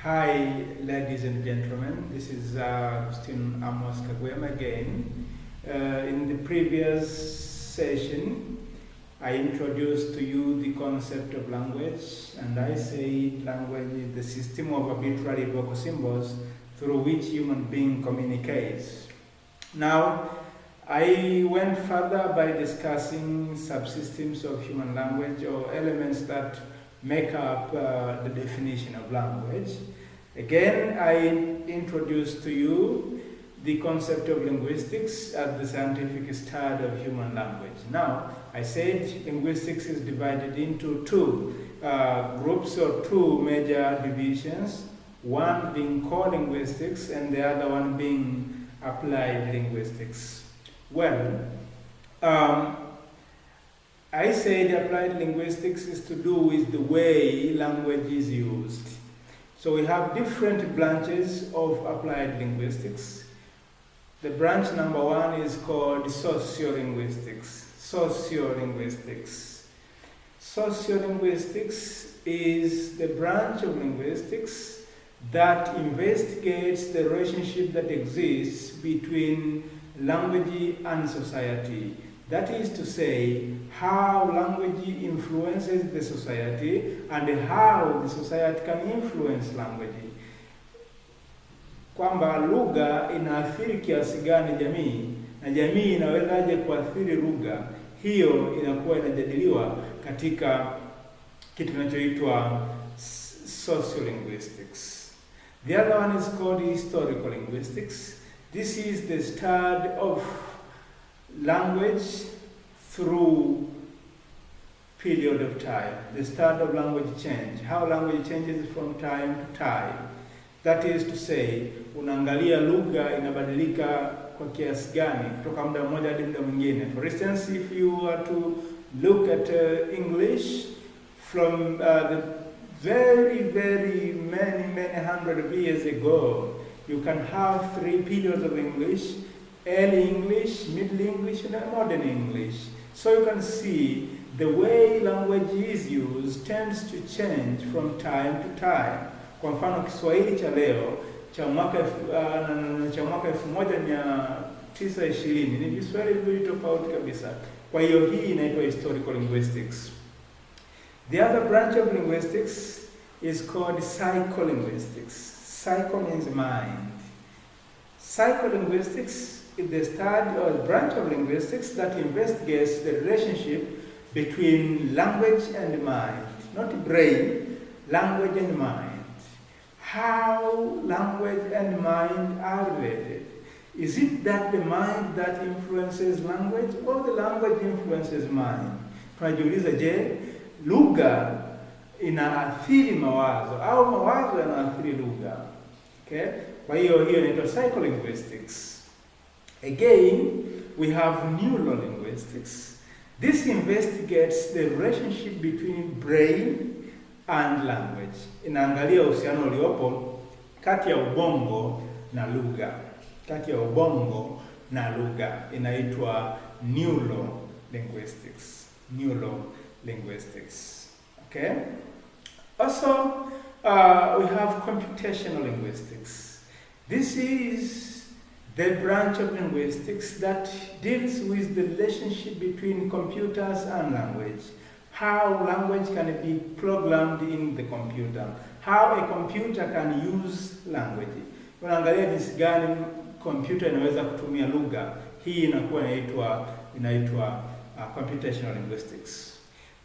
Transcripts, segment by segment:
Hi, ladies and gentlemen. This is Agustin Amos Kagwema again. In the previous session, I introduced to you the concept of language, and I said language is the system of arbitrary vocal symbols through which human being communicates. Now, I went further by discussing subsystems of human language, or elements that make up the definition of language. Again, I introduced to you the concept of linguistics at the scientific start of human language. Now, I said linguistics is divided into two groups, or two major divisions, one being core linguistics and the other one being applied linguistics. Well, I said applied linguistics is to do with the way language is used. So we have different branches of applied linguistics. The branch number one is called sociolinguistics. Sociolinguistics. Sociolinguistics is the branch of linguistics that investigates the relationship that exists between language and society. That is to say, how language influences the society and how the society can influence language. Kwamba lugha inaathiri kiasi gani jamii na jamii inawezaje kuathiri lugha, hiyo inakuwa inajadiliwa katika kitu kinachoitwa sociolinguistics. The other one is called historical linguistics. This is the study of language through period of time, the start of language change, how language changes from time to time. That is to say, unaangalia lugha inabadilika kwa kiasi gani kutoka muda mmoja hadi muda mwingine. For instance, if you were to look at English from the very many hundred of years ago, you can have three periods of English: early English, middle English, and modern English. So you can see the way language is used tends to change from time to time. Kwa mfano, Kiswahili cha leo cha mwaka 1920 ni Kiswahili vile tofauti kabisa. Kwa hiyo hii inaitwa historical linguistics. The other branch of linguistics is called psycholinguistics. Psycho means mind. Psycholinguistics is the study or branch of linguistics that investigates the relationship between language and mind. Not brain, language and mind. How language and mind are related. Is it that the mind that influences language, or the language influences mind? Tunajiuliza, je, lugha inaathiri mawazo au mawazo yanaathiri lugha? Okay? Kwa hiyo inaitwa psycholinguistics. Again, we have neurolinguistics. This investigates the relationship between brain and language. Inaangalia uhusiano uliopo kati ya ubongo na lugha. Kati ya ubongo na lugha inaitwa neurolinguistics. Neurolinguistics. Okay? Also, we have computational linguistics. This is the branch of linguistics that deals with the relationship between computers and language. How language can be programmed in the computer. How a computer can use language. Unaangalia jinsi gani computer inaweza kutumia lugha. Hii inakuwa inaitwa computational linguistics.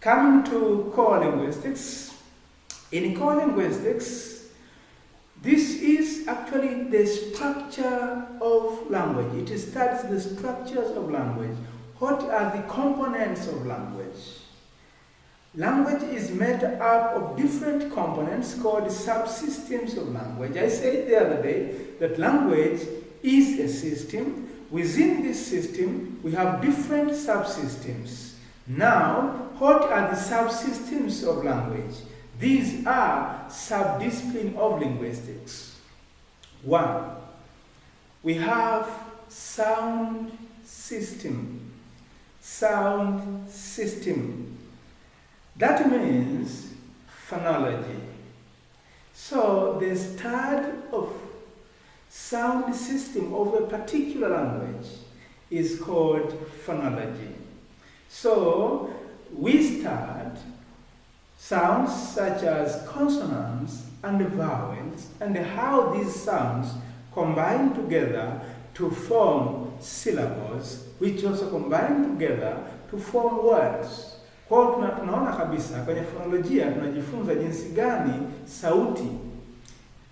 Coming to core linguistics. In core linguistics, this is actually the structure of language. It studies the structures of language. What are the components of language? Language is made up of different components called subsystems of language. I said the other day that language is a system. Within this system, we have different subsystems. Now, what are the subsystems of language? These are subdisciplines of linguistics. One, we have sound system. Sound system. That means phonology. So the study of sound system of a particular language is called phonology. So we start sounds such as consonants and vowels and how these sounds combine together to form syllables, which also combine together to form words. Kwa hiyo tunaona kabisa kwenye fonolojia tunajifunza jinsi gani sauti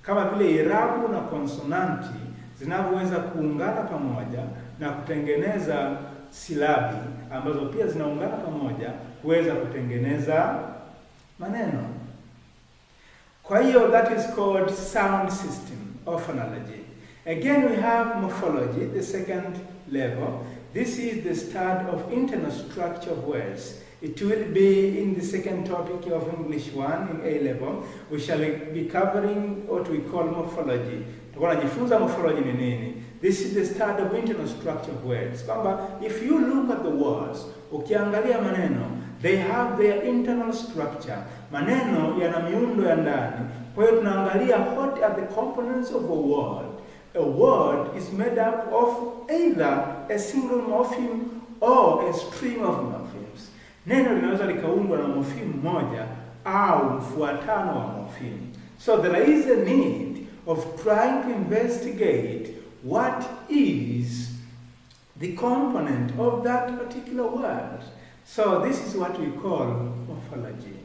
kama vile irabu na konsonanti zinavyoweza kuungana pamoja na kutengeneza silabi ambazo pia zinaungana pamoja kuweza kutengeneza maneno. Kwa hiyo that is called sound system or phonology. Again, we have morphology, the second level. This is the study of internal structure of words. It will be in the second topic of English 1 in A level. We shall be covering what we call morphology. Tunajifunza morphology ni nini? This is the study of internal structure of words. Kwamba if you look at the words, ukiangalia maneno, they have their internal structure. Maneno yana miundo ya ndani. Kwa hiyo tunaangalia what are the components of a word. A word is made up of either a single morpheme or a stream of morphemes. Neno linaweza likaundwa na morpheme moja au mfuatano wa morpheme. So there is a need of trying to investigate what is the component of that particular word. So this is what we call morphology.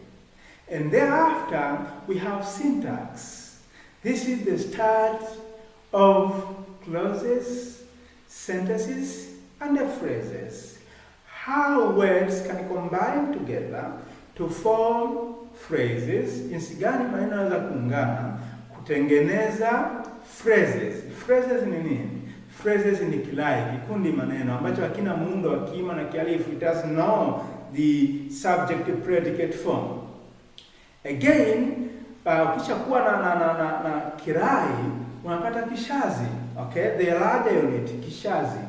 And thereafter we have syntax. This is the start of clauses, sentences, and phrases. How words can combine together to form phrases. Jinsi gani maneno yanaweza kuungana kutengeneza phrases. Phrases ni nini? Phrases ni kilai, kikundi maneno ambacho hakina muundo wa kiima na kialifu. It has no the subject predicate form. Again, kisha kuwa na kirai unapata kishazi. Okay, the larger unit, kishazi,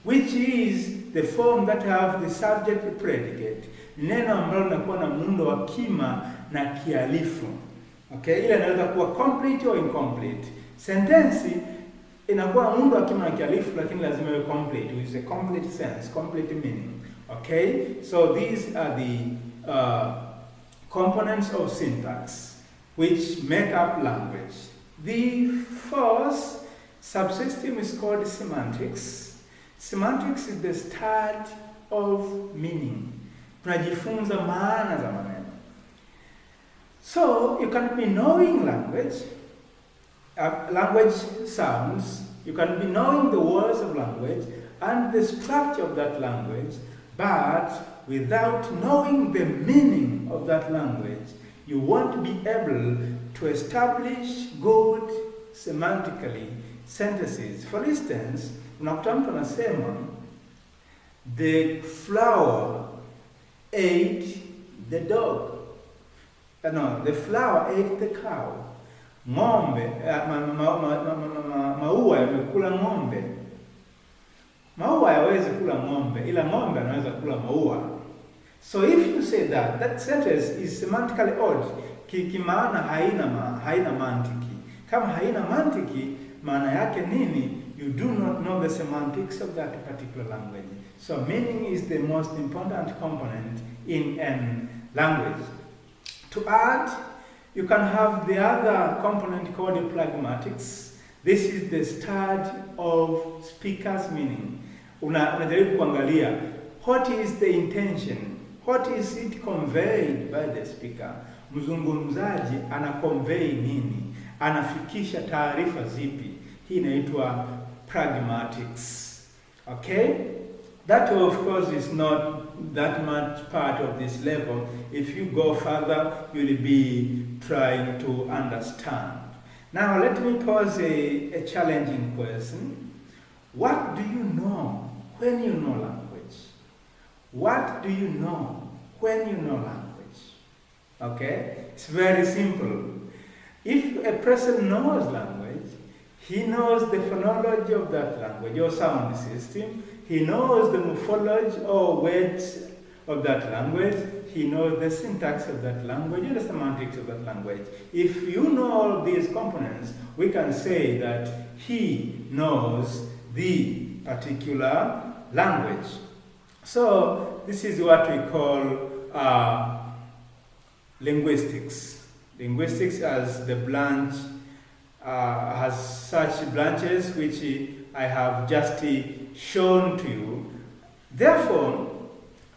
which is the form that have the subject predicate. Neno ambalo linakuwa na muundo wa kima na kialifu. Okay, ile inaweza kuwa complete or incomplete. Sentence inakuwa muundo wa kima na kialifu, lakini lazima iwe complete, with a complete sense, complete meaning. Okay, so these are the components of syntax which make up language. The first subsystem is called semantics. Semantics is the study of meaning. Tunajifunza maana za maneno. So you can be knowing language, language sounds, you can be knowing the words of language and the structure of that language, but without knowing the meaning of that language, you won't be able to establish good semantically sentences. For instance, unakuta mtu anasema the flower ate the dog. No, the flower ate the cow. Ng'ombe, maua yamekula ng'ombe. Maua hayawezi kula ng'ombe, ila ng'ombe anaweza kula maua. So if you say that sentence is semantically odd, kimaana haina mantiki. Kama haina mantiki, maana yake nini? You do not know the semantics of that particular language. So meaning is the most important component in a language. To add, you can have the other component called pragmatics. This is the study of speaker's meaning. Unajaribu kuangalia what is the intention, what is it conveyed by the speaker. Mzungumzaji ana convey nini, anafikisha taarifa zipi. Hii inaitwa pragmatics. Okay, that of course is not that much part of this level. If you go further, you'll be trying to understand. Now let me pose a challenging question. What do you know when you know language? What do you know when you know language? Okay, it's very simple. If a person knows language, he knows the phonology of that language, or sound system. He knows the morphology or words of that language. he knows the syntax of that language and the semantics of that language. If you know all of these components, we can say that he knows the particular language. So this is what we call linguistics. Linguistics as the branch has such branches which I have just shown to you. Therefore,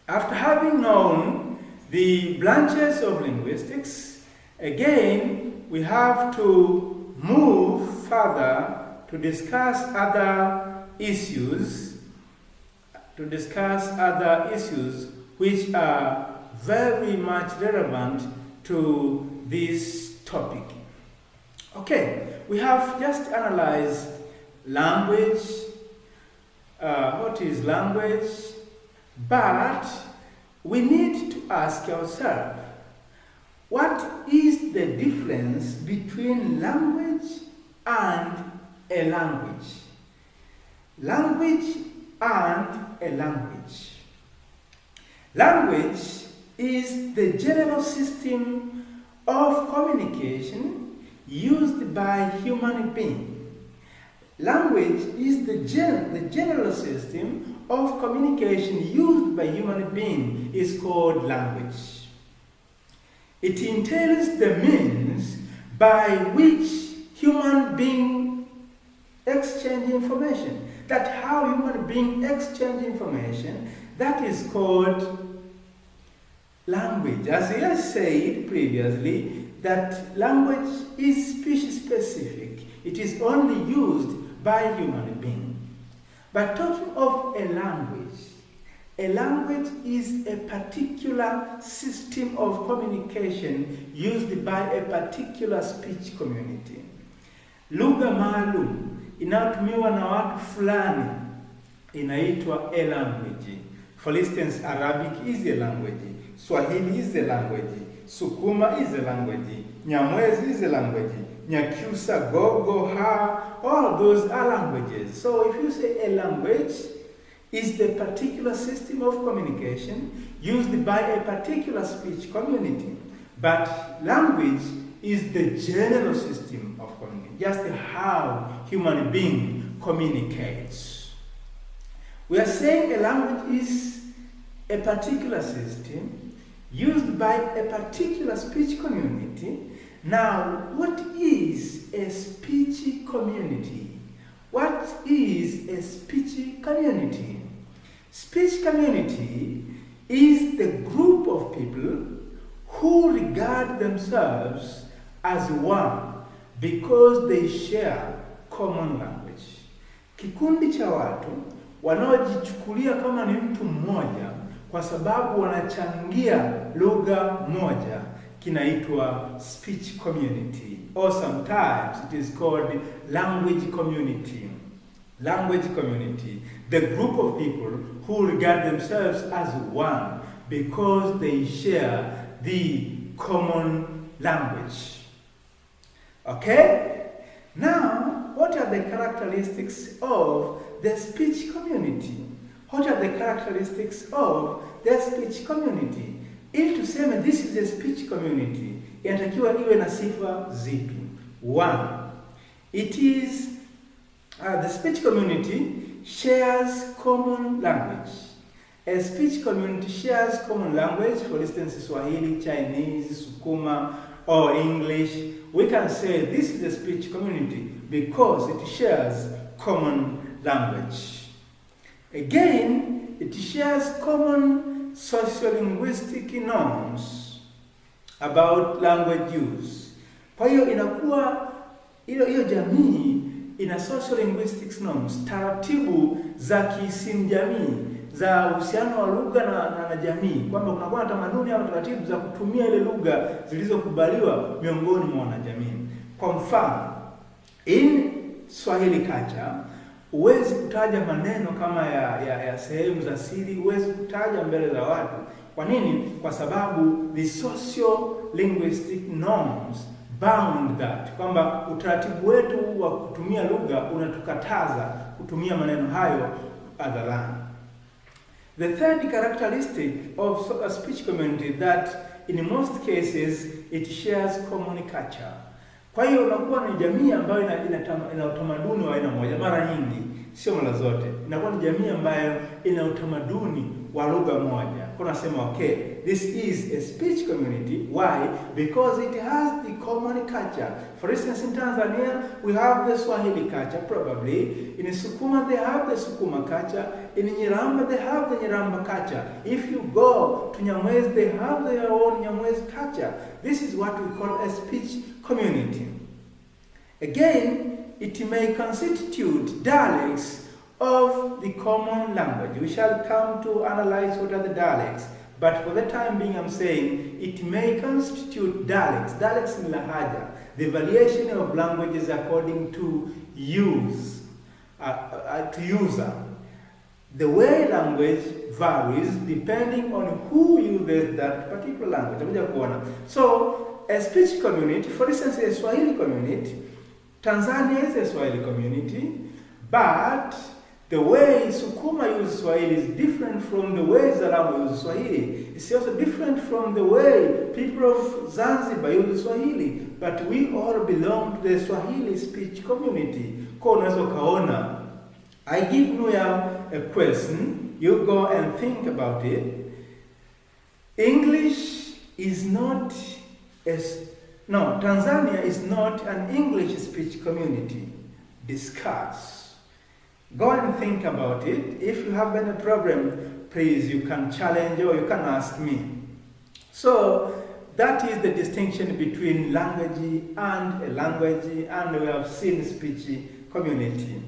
after having known the branches of linguistics, again we have to move further to discuss other issues, which are very much relevant to this topic. Okay, we have just analyzed language. What is language? But we need to ask ourselves, what is the difference between language and a language? Language and a language. Language is the general system of communication used by human beings. Language is the general system of communication used by human beings is called language. It entails the means by which human beings exchange information. That how human beings exchange information, that is called language. As we have said previously, that language is species specific. It is only used by human beings. But talking of a language is a particular system of communication used by a particular speech community. Lugha maalum inayotumiwa na watu fulani inaitwa a language. For instance, Arabic is a language, Swahili is a language, Sukuma is a language, Nyamwezi is a language, Nyakyusa, Gogo, Ha, all those are languages. So if you say a language is the particular system of communication used by a particular speech community, but language is the general system of communication, just how human being communicates. We are saying a language is a particular system used by a particular speech community. Now, what is a speech community? What is a speech community? Speech community is the group of people who regard themselves as one because they share common language. Kikundi cha watu wanaojichukulia kama ni mtu mmoja kwa sababu wanachangia lugha moja kinaitwa speech community, or sometimes it is called language community. Language community, the group of people who regard themselves as one because they share the common language. Okay? Now, what are the characteristics of the speech community? What are the characteristics of the speech community? Ili tuseme this is a speech community, inatakiwa iwe na sifa zipi? One, it is the speech community shares common language. A speech community shares common language, for instance, Swahili, Chinese, Sukuma, or English. We can say this is a speech community because it shares common language. Again, it shares common sociolinguistic norms about language use. Kwa hiyo inakuwa hiyo jamii ina sociolinguistic norms, taratibu za kiisimu jamii za uhusiano wa lugha na jamii, kwamba kunakuwa na tamaduni au taratibu za kutumia ile lugha zilizokubaliwa miongoni mwa wanajamii. Kwa mfano, in Swahili culture, huwezi kutaja maneno kama ya sehemu za siri, huwezi kutaja mbele za watu. Kwa nini? Kwa sababu the socio-linguistic norms bound that, kwamba utaratibu wetu wa kutumia lugha unatukataza kutumia maneno hayo hadharani. The third characteristic of a speech community that in most cases it shares common culture. Kwa hiyo unakuwa ni jamii ambayo ina utamaduni wa aina moja. Mara nyingi, sio mara zote, inakuwa ni jamii ambayo ina utamaduni wa lugha moja. Kuna sema okay, this is a speech community. Why? Because it has the common culture. For instance, in Tanzania, we have the Swahili culture, probably. In Sukuma, they have the Sukuma culture. In Nyiramba, they have the Nyiramba culture. If you go to Nyamwezi, they have their own Nyamwezi culture. This is what we call a speech community. Again, it may constitute dialects of the common language. We shall come to analyze what are the dialects. But for the time being, I'm saying it may constitute dialects. Dialects in Lahaja, the variation of languages according to use, to user. The way language varies depending on who uses that particular language. So, a speech community, for instance, a Swahili community, Tanzania is a Swahili community, but the way Sukuma uses Swahili is different from the way Zaramo uses Swahili. It's also different from the way people of Zanzibar use Swahili. But we all belong to the Swahili speech community. I give you a question, you go and think about it. Tanzania is not an English speech community. Discuss. Go and think about it. If you have any problem, please, you can challenge or you can ask me. So, that is the distinction between language and a language, and we have seen speech community.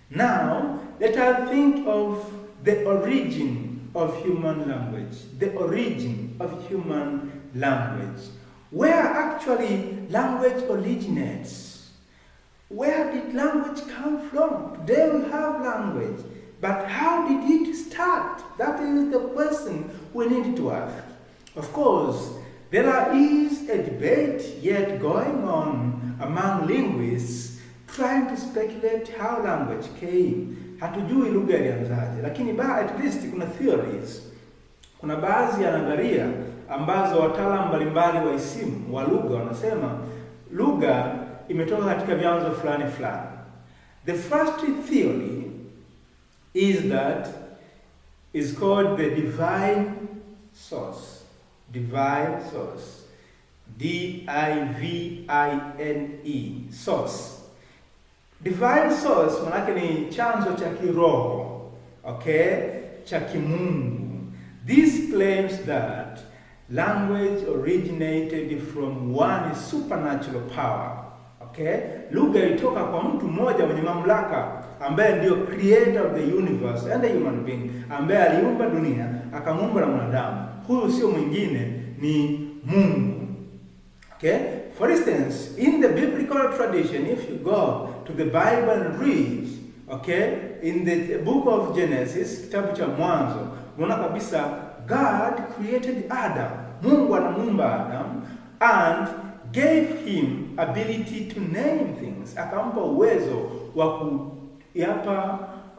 Now, let us think of the origin of human language. The origin of human language. Where actually language originates. Where did language come from? Today we have language, but how did it start? That is the question we need to ask. Of course, there is a debate yet going on among linguists trying to speculate how language came. Hatujui lugha ilianzaje, lakini at least kuna theories. Kuna baadhi ya nadharia ambazo wataalamu mbalimbali wa isimu wa lugha wanasema lugha imetoka katika vyanzo fulani fulani. The first theory is that is called the divine source. Divine source. D-I-V-I-N-E. Source. Divine source manake ni chanzo cha kiroho. Okay? Cha kimungu. This claims that language originated from one supernatural power. Okay? Lugha ilitoka kwa mtu mmoja mwenye mamlaka ambaye ndio creator of the universe and the human being, ambaye aliumba dunia akamuumba na mwanadamu. Huyu sio mwingine ni Mungu. Okay? For instance, in the biblical tradition, if you go to the Bible and read, okay, in the book of Genesis, kitabu cha Mwanzo, unaona kabisa God created Adam. Mungu anamuumba Adam and gave him ability to name things. Akampa uwezo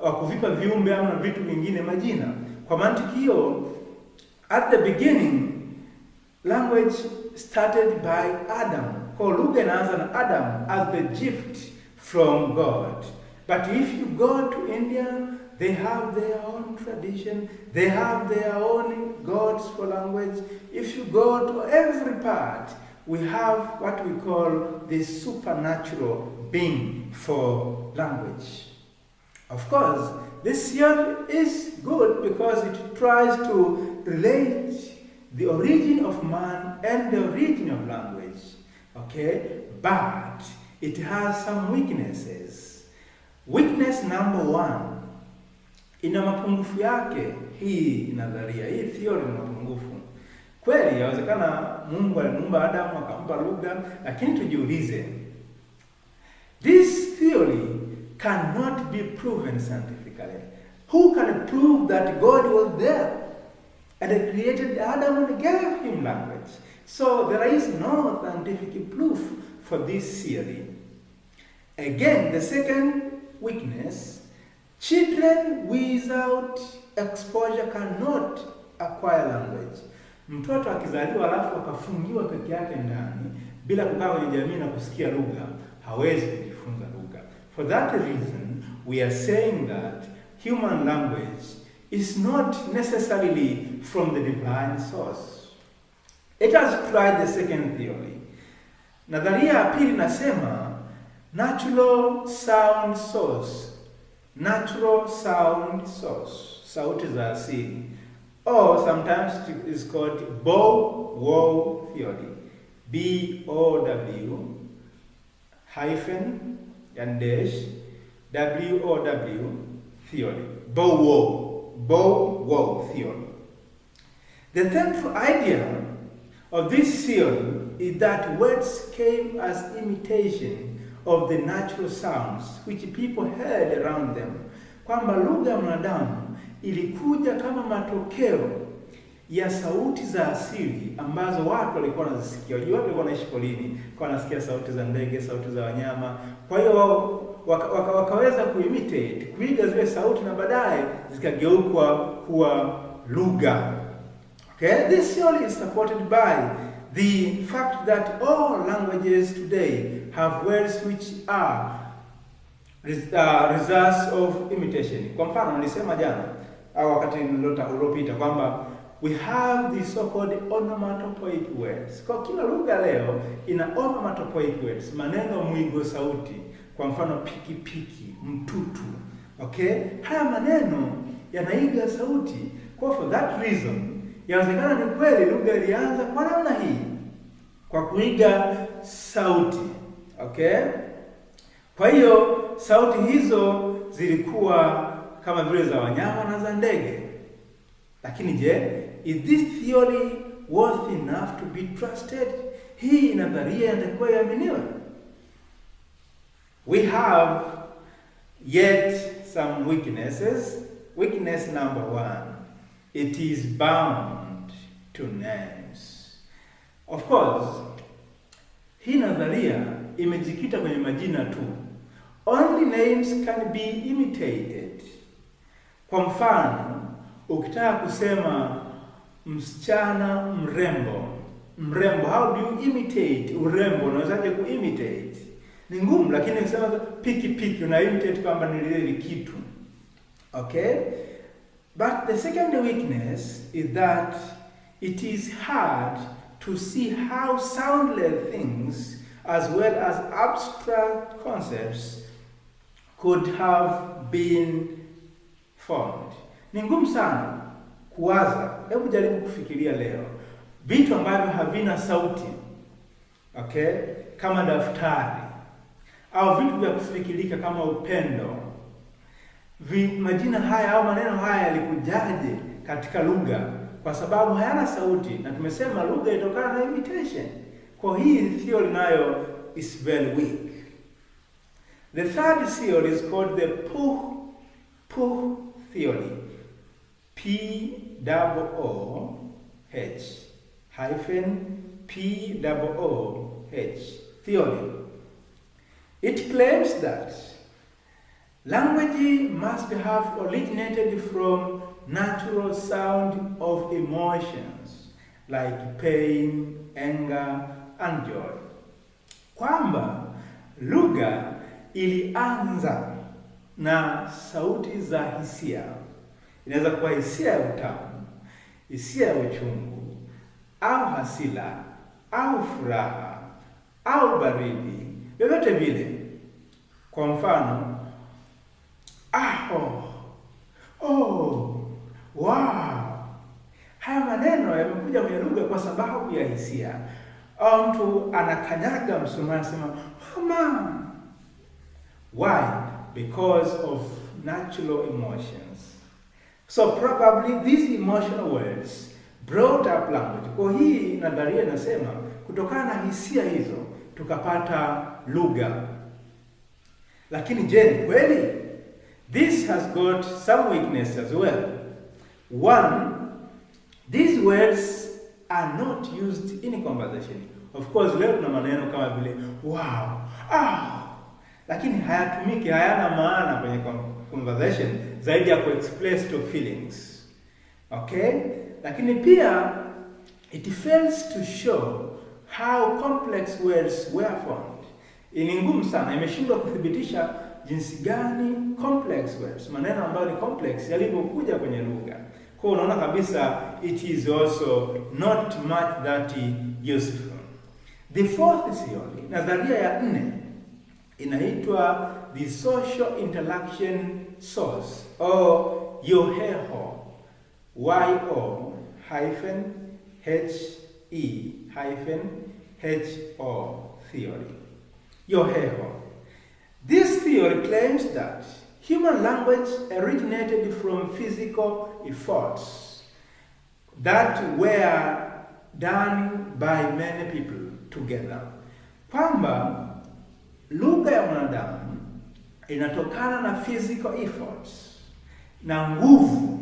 wa kuvipa viumbe ama vitu vingine majina. Kwa mantiki hiyo, at the beginning, language started by Adam. Kwa lugha inaanza na Adam as the gift from God. But if you go to India, they have their own tradition. They have their own gods for language. If you go to every part, we have what we call the supernatural being for language. Of course, this theory is good because it tries to relate the origin of man and the origin of language. Okay? But it has some weaknesses. Weakness number one, ina mapungufu yake hii nadharia, hii theory ina mapungufu. Kweli yawezekana Mungu alimuumba Adamu akampa lugha, lakini tujiulize, this theory cannot be proven scientifically. Who can prove that God was there and created Adam and gave him language? So there is no scientific proof for this theory. Again, the second weakness, children without exposure cannot acquire language. Mtoto akizaliwa alafu akafungiwa peke yake ndani bila kukaa kwenye jamii na kusikia lugha, hawezi kujifunza lugha. For that reason, we are saying that human language is not necessarily from the divine source. Let us try the second theory. Nadharia ya pili nasema natural sound source. Natural sound source. Sauti za asili. Or sometimes it is called bow-wow theory. B-O-W hyphen and dash W-O-W theory. Bow-wow theory. The central idea of this theory is that words came as imitation of the natural sounds which people heard around them. Kwamba lugha ya mwanadamu ilikuja kama matokeo ya sauti za asili ambazo watu walikuwa wanazisikia. Watu walikuwa wanaishi porini, kwa wanasikia sauti za ndege, sauti za wanyama. Kwa hiyo wakaweza kuimitate, kuiga zile sauti na baadaye zikageuka kuwa lugha. Okay, this theory is supported by the fact that all languages today have words which are results of imitation. Kwa mfano nilisema jana au wakati uliopita kwamba we have the so-called onomatopoeic words. Kwa kila lugha leo ina onomatopoeic words, maneno mwigo sauti. Kwa mfano piki piki, mtutu. Okay? Haya maneno yanaiga sauti. For that reason, yawezekana ni kweli lugha ilianza kwa namna hii, kwa kuiga sauti. Okay? Kwa hiyo sauti hizo zilikuwa kama vile za wanyama na za ndege. Lakini je, is this theory worth enough to be trusted? Hii nadharia inatakiwa iaminiwe? We have yet some weaknesses. Weakness number one, it is bound to names. Of course, hii nadharia imejikita kwenye majina tu. Only names can be imitated. Kwa mfano, ukitaka kusema msichana mrembo. Mrembo, how do you imitate urembo? Unawezaje kuimitate? Ni ngumu, lakini ukisema piki piki una imitate kwamba ni lile kitu. Okay? But the second weakness is that it is hard to see how soundless things as well as abstract concepts could have been formed. Ni ngumu sana kuwaza. Hebu jaribu kufikiria leo vitu ambavyo havina sauti, okay, kama daftari, au vitu vya kufikirika kama upendo. Majina haya au maneno haya yalikujaje katika lugha? Kwa sababu hayana sauti, na tumesema lugha itokana na imitation. Kwa hii theory nayo is very weak. The third theory is called the Puh theory. P-O-O-H theory. It claims that language must have originated from natural sound of emotions like pain, anger, and joy. Kwamba lugha ilianza na sauti za hisia. Inaweza kuwa hisia ya utamu, hisia ya uchungu, au hasira, au furaha, au baridi, vyovyote vile. Kwa mfano, wow. Haya maneno yamekuja kwenye lugha kwa sababu ya hisia. Au mtu anakanyaga msumari anasema, mama. Why? Because of natural emotions. So probably these emotional words brought up language. Kwa hii nadharia inasema kutokana na hisia hizo tukapata lugha. Lakini je, kweli? This has got some weakness as well. One, these words are not used in a conversation. Of course, leo tuna maneno kama vile wow, lakini hayatumiki, hayana maana conversation zaidi ya ku-express to feelings. Okay? Lakini pia it fails to show how complex words were formed. Ni ngumu sana, imeshindwa kuthibitisha jinsi gani complex words, maneno ambayo ni complex yalivyokuja kwenye lugha. Kwa hiyo unaona kabisa it is also not much that useful. The fourth theory, nadharia ya 4, inaitwa the social interaction source or YOHEHO, YOHE-HO theory. YOHEHO. This theory claims that human language originated from physical efforts that were done by many people together. Kwamba lugha ya mwanadamu inatokana na physical efforts, na nguvu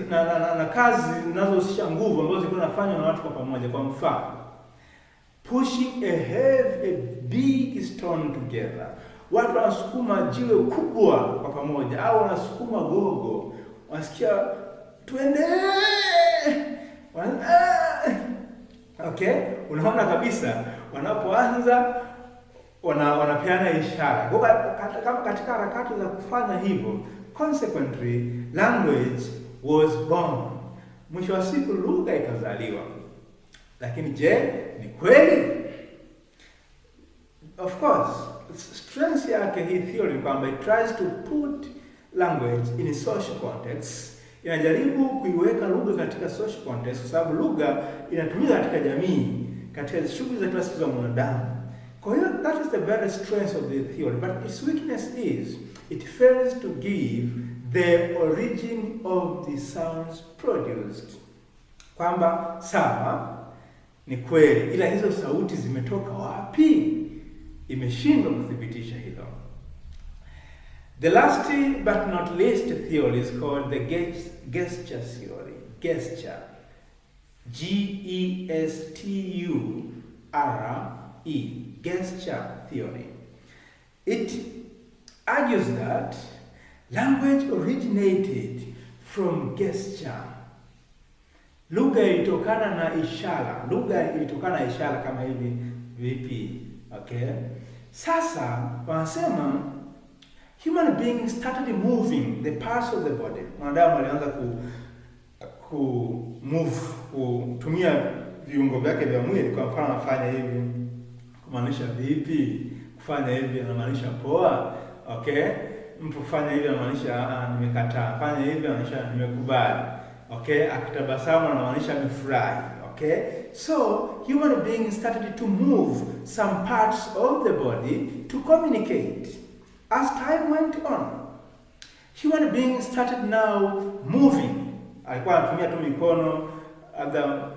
na kazi zinazohusisha nguvu ambazo zilikuwa zinafanywa na watu kwa pamoja. Kwa mfano, pushing a big stone together. Watu wanasukuma jiwe kubwa kwa pamoja, au wanasukuma gogo, wanasikia twende. Okay? Unaona kabisa wanapoanza wanapeana ishara. Kama katika harakati za kufanya hivyo, consequently language was born. Mwisho wa siku lugha ikazaliwa. Lakini je, ni kweli? Of course, strength yake hii theory ni kwamba it tries to put language in a social context. Inajaribu kuiweka lugha katika social context kwa sababu lugha inatumika katika jamii, katika shughuli za kila siku za mwanadamu. Kwa hiyo that is the very strength of the theory, but its weakness is it fails to give the origin of the sounds produced. Kwamba sawa, ni kweli, ila hizo sauti zimetoka wapi? Imeshindwa kuthibitisha hilo. The last but not least theory is called the gesture theory. Gesture. Gesture. Gesture theory. It argues that language originated from gesture. Lugha ilitokana na ishara. Lugha ilitokana na ishara kama hivi vipi? Okay? Sasa wanasema human beings started moving the parts of the body. Mwanadamu alianza kutumia viungo vyake vya mwili. Kwa mfano anafanya hivi kumaanisha vipi? Kufanya hivi anamaanisha poa. Okay? Mtu kufanya hivi anamaanisha nimekataa. Fanya hivi anamaanisha nimekubali. Okay? Akitabasamu anamaanisha amefurahi. Okay? So human beings started to move some parts of the body to communicate. As time went on, human beings started now moving. Alikuwa anatumia tu mikono, labda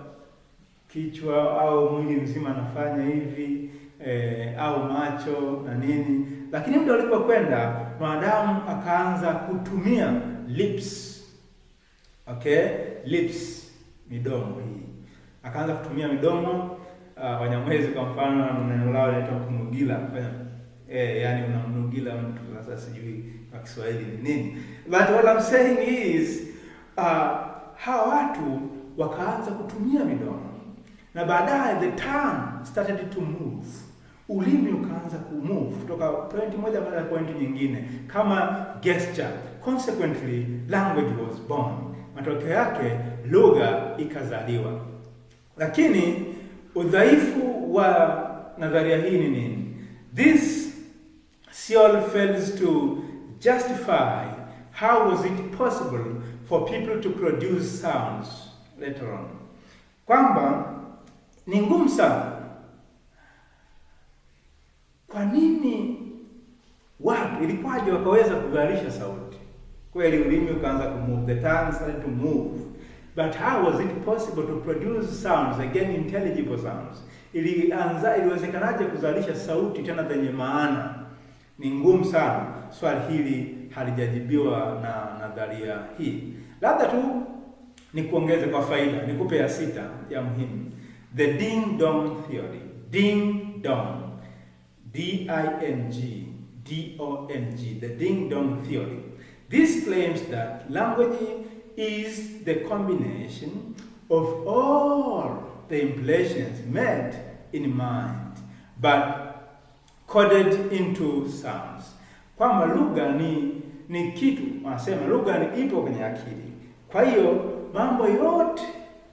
kichwa au mwili mzima anafanya hivi, au macho na nini. Lakini muda ulipokwenda, mwanadamu akaanza kutumia lips. Okay? Lips, midomo hii. Akaanza kutumia midomo. Wanyamwezi kwa mfano neno lao linaitwa kumugila. Yani unamnugila mtu, sasa sijui kwa Kiswahili ni nini. But what I'm saying is hawa watu wakaanza kutumia midomo. Na baadaye the tongue started to move. Ulimi ukaanza kumove kutoka point moja kwenda point nyingine kama gesture. Consequently, language was born. Matokeo yake lugha ikazaliwa. Lakini udhaifu wa nadharia hii ni nini? This theory fails to justify how was it possible for people to produce sounds later on. Kwamba ni ngumu sana. Kwa nini watu ilikuwaje wakaweza kuzalisha sauti? Kweli ulimi ukaanza kumove, the tongue started to move. But how was it possible to produce sounds, again intelligible sounds? Iliwezekanaje kuzalisha sauti tena zenye maana? Ni ngumu sana. Swali hili halijajibiwa na nadharia hii. Labda tu nikuongeze kwa faida, nikupe ya 6 ya muhimu. The ding dong theory. Ding dong. D-I-N-G D-O-N-G, the ding-dong theory. This claims that language is the combination of all the impressions made in mind but coded into sounds. Kwamba lugha ni kitu, wanasema lugha ni ipo kwenye akili. Kwa hiyo mambo yote,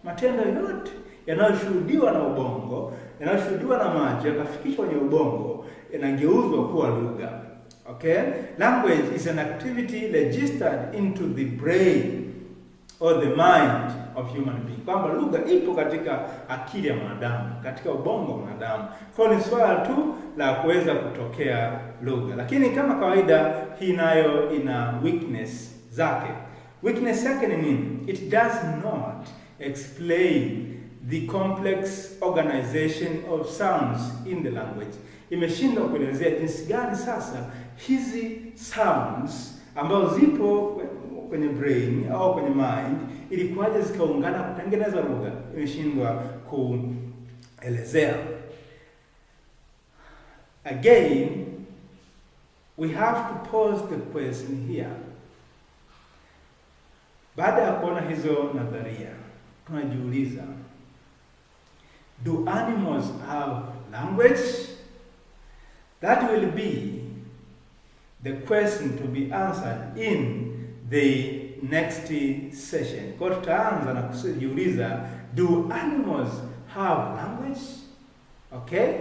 matendo yote yanayoshuhudiwa na ubongo, yanayoshuhudiwa na macho, yakafikishwa kwenye ubongo, yanageuzwa kuwa lugha. Okay? Language is an activity registered into the brain or the mind of human being. Kwamba lugha ipo katika akili ya mwanadamu, katika ubongo wa mwanadamu. Kwa ni swala tu la kuweza kutokea lugha. Lakini kama kawaida hii nayo ina weakness zake. Weakness yake ni nini? It does not explain the complex organization of sounds in the language. Imeshindwa kuelezea jinsi gani sasa hizi sounds ambazo zipo kwenye brain au kwenye mind ilikuwaje zikaungana kutengeneza lugha. Imeshindwa kuelezea. Again, we have to pose the question here. Baada ya kuona hizo nadharia, tunajiuliza, do animals have language? That will be the question to be answered in the next session. Kwa tutaanza na kujiuliza, do animals have language? Okay?